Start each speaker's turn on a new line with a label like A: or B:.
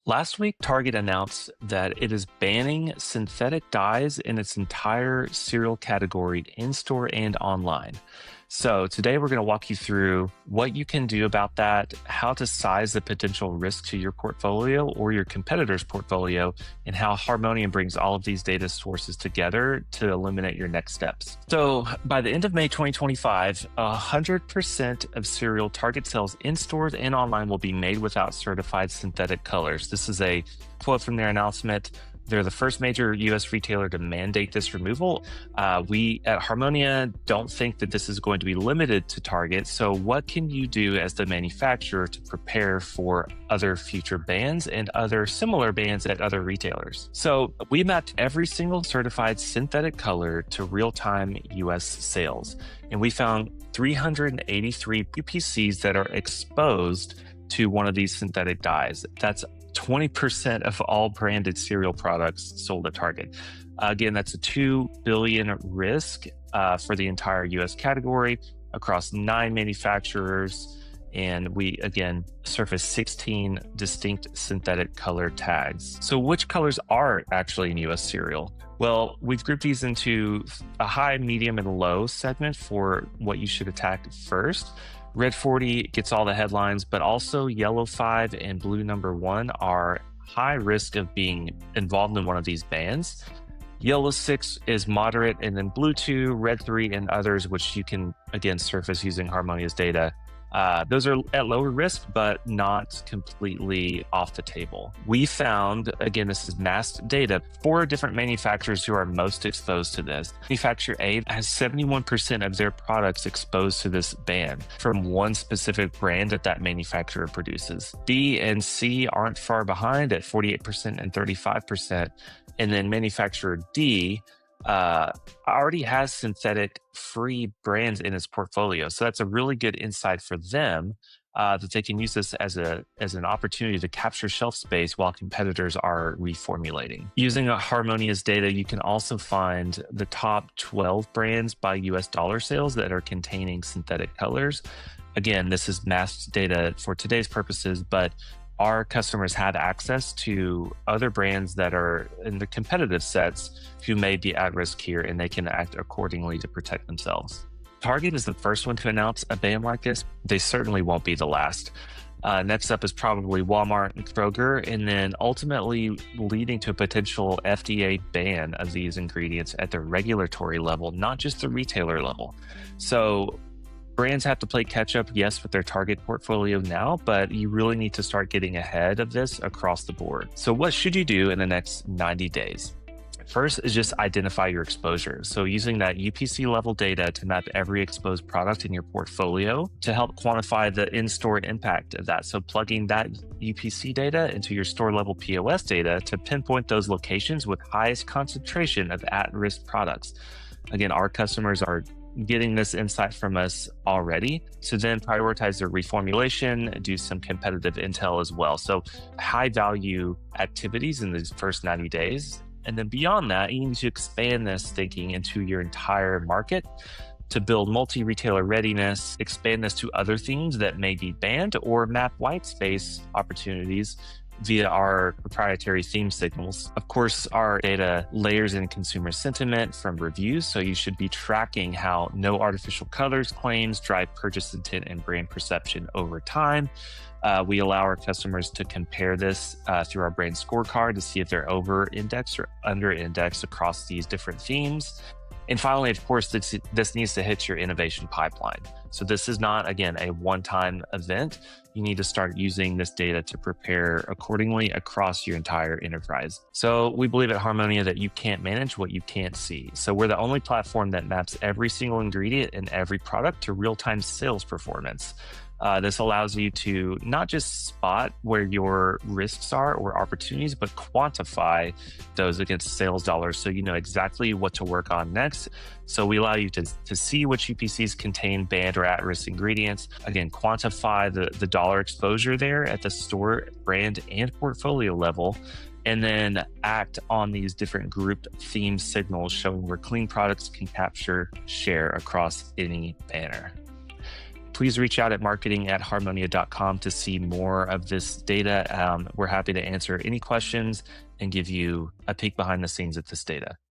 A: Last week, Target announced that it is banning synthetic dyes in its entire cereal category in store and online. So, today we're going to walk you through what you can do about that, how to size the potential risk to your portfolio or your competitor's portfolio, and how Harmonia brings all of these data sources together to eliminate your next steps. So, by the end of May 2025, 100% of cereal Target sales in stores and online will be made without certified synthetic colors. This is a quote from their announcement. They're the first major U.S. retailer to mandate this removal. We at Harmonia don't think that this is going to be limited to Target. So what can you do as the manufacturer to prepare for other future bans and other similar bans at other retailers? So we mapped every single certified synthetic color to real-time U.S. sales, and we found 383 UPCs that are exposed to one of these synthetic dyes. That's 20% of all branded cereal products sold at Target. Again, that's a $2 billion risk for the entire US category across 9 manufacturers. And we, again, surfaced 16 distinct synthetic color tags. So which colors are actually in US cereal? Well, we've grouped these into a high, medium, and low segment for what you should attack first. Red 40 gets all the headlines, but also yellow 5 and blue number 1 are high risk of being involved in one of these bans. Yellow 6 is moderate, and then blue 2, red 3, and others, which you can, again, surface using Harmonia's data. Those are at lower risk, but not completely off the table. We found, again, this is masked data, 4 different manufacturers who are most exposed to this. Manufacturer A has 71% of their products exposed to this ban from one specific brand that manufacturer produces. B and C aren't far behind at 48% and 35%. And then manufacturer D already has synthetic free brands in its portfolio. So that's a really good insight for them that they can use this as an opportunity to capture shelf space while competitors are reformulating. Using Harmonia's data, you can also find the top 12 brands by US dollar sales that are containing synthetic colors. Again, this is masked data for today's purposes, but our customers have access to other brands that are in the competitive sets who may be at risk here, and they can act accordingly to protect themselves. Target is the first one to announce a ban like this. They certainly won't be the last. Next up is probably Walmart and Kroger, and then ultimately leading to a potential FDA ban of these ingredients at the regulatory level, not just the retailer level. So brands have to play catch up, yes, with their Target portfolio now, but you really need to start getting ahead of this across the board. So what should you do in the next 90 days? First is just identify your exposure. So using that UPC level data to map every exposed product in your portfolio to help quantify the in-store impact of that. So plugging that UPC data into your store level POS data to pinpoint those locations with highest concentration of at-risk products. Again, our customers are getting this insight from us already to then prioritize their reformulation, do some competitive intel as well. So high value activities in these first 90 days. And then beyond that, you need to expand this thinking into your entire market to build multi-retailer readiness, expand this to other themes that may be banned, or map white space opportunities via our proprietary theme signals. Of course, our data layers in consumer sentiment from reviews, so you should be tracking how no artificial colors claims drive purchase intent and brand perception over time. We allow our customers to compare this through our brand scorecard to see if they're over-indexed or under-indexed across these different themes. And finally, of course, this needs to hit your innovation pipeline. So this is not, again, a one-time event. You need to start using this data to prepare accordingly across your entire enterprise. So we believe at Harmonia that you can't manage what you can't see. So we're the only platform that maps every single ingredient in every product to real-time sales performance. This allows you to not just spot where your risks are or opportunities, but quantify those against sales dollars so you know exactly what to work on next. So we allow you to see which UPCs contain banned or at-risk ingredients. Again, quantify the dollar exposure there at the store, brand, and portfolio level, and then act on these different grouped theme signals showing where clean products can capture share across any banner. please reach out at marketing@harmonia.com to see more of this data. We're happy to answer any questions and give you a peek behind the scenes at this data.